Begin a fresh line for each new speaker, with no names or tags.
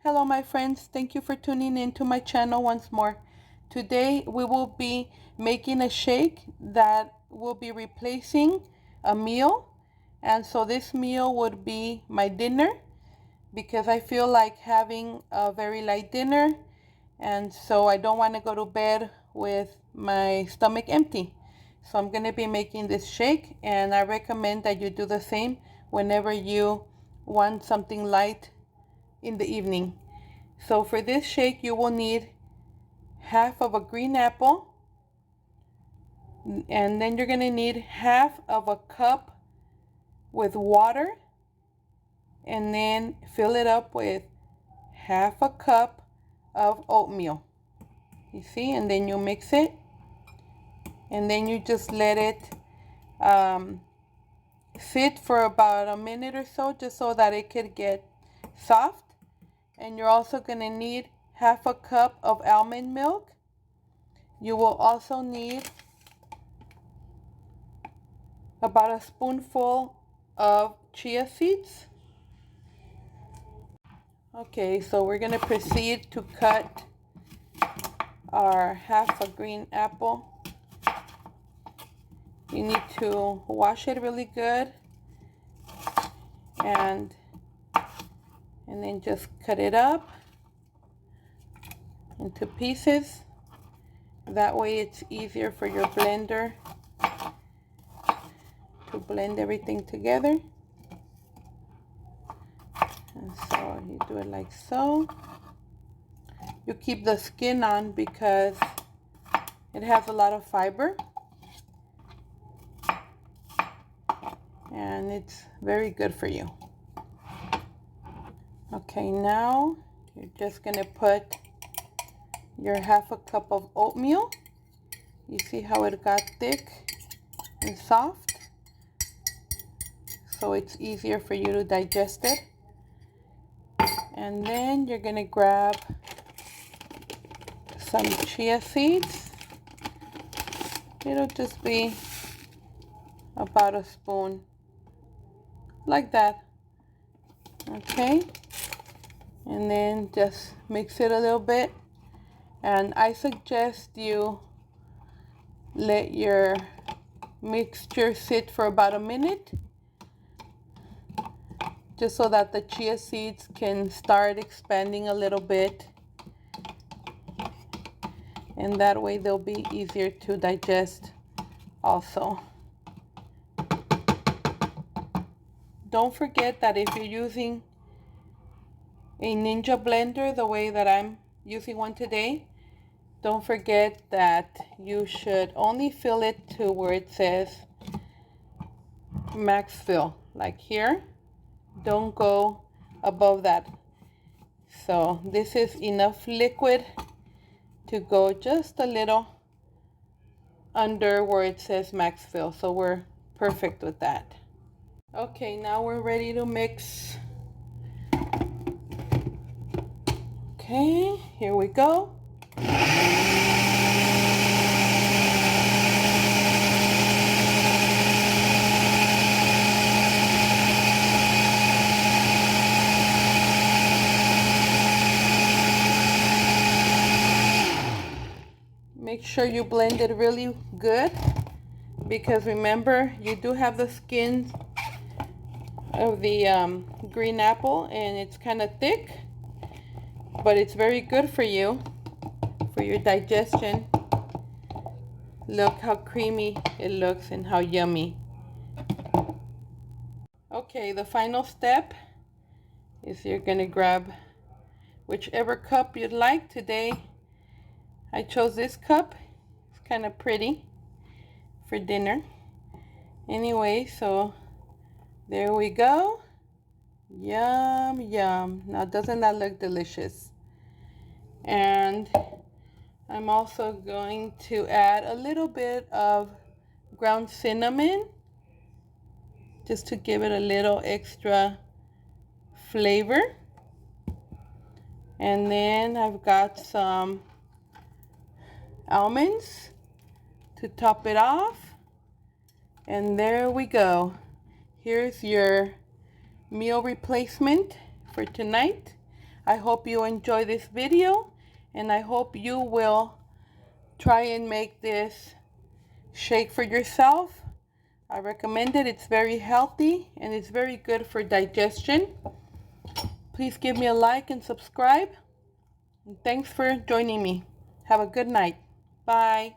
Hello my friends, thank you for tuning in to my channel once more. Today we will be making a shake that will be replacing a meal. And so this meal would be my dinner because I feel like having a very light dinner, and so I don't want to go to bed with my stomach empty. So I'm going to be making this shake, and I recommend that you do the same whenever you want something light in the evening. So for this shake you will need half of a green apple, and then you're going to need half of a cup with water, and then fill it up with half a cup of oatmeal. You see, and then you mix it, and then you just let it sit for about a minute or so, just so that it could get soft. And you're also going to need half a cup of almond milk. You will also need about a spoonful of chia seeds. Okay, so we're going to proceed to cut our half a green apple. You need to wash it really good and then just cut it up into pieces. That way it's easier for your blender to blend everything together. And so you do it like so. You keep the skin on because it has a lot of fiber and it's very good for you. Okay, now you're just gonna put your half a cup of oatmeal. You see how it got thick and soft? So it's easier for you to digest it. And then you're gonna grab some chia seeds. It'll just be about a spoon, like that. Okay, and then just mix it a little bit, and I suggest you let your mixture sit for about a minute, just so that the chia seeds can start expanding a little bit, and that way they'll be easier to digest also. Don't forget that if you're using a Ninja blender the way that I'm using one today, don't forget that you should only fill it to where it says max fill, like here. Don't go above that. So this is enough liquid to go just a little under where it says max fill, so we're perfect with that. Okay, now we're ready to mix. Okay, here we go. Make sure you blend it really good, because remember, you do have the skin of the green apple and it's kind of thick, but it's very good for you, for your digestion. Look how creamy it looks and how yummy. Okay, the final step is you're gonna grab whichever cup you'd like. Today I chose this cup. It's kind of pretty for dinner. Anyway, so there we go. Yum, yum. Now doesn't that look delicious? And I'm also going to add a little bit of ground cinnamon, just to give it a little extra flavor. And then I've got some almonds to top it off. And there we go. Here's your meal replacement for tonight. I hope you enjoy this video, and I hope you will try and make this shake for yourself. I recommend it. It's very healthy and it's very good for digestion. Please give me a like and subscribe. And thanks for joining me. Have a good night. Bye.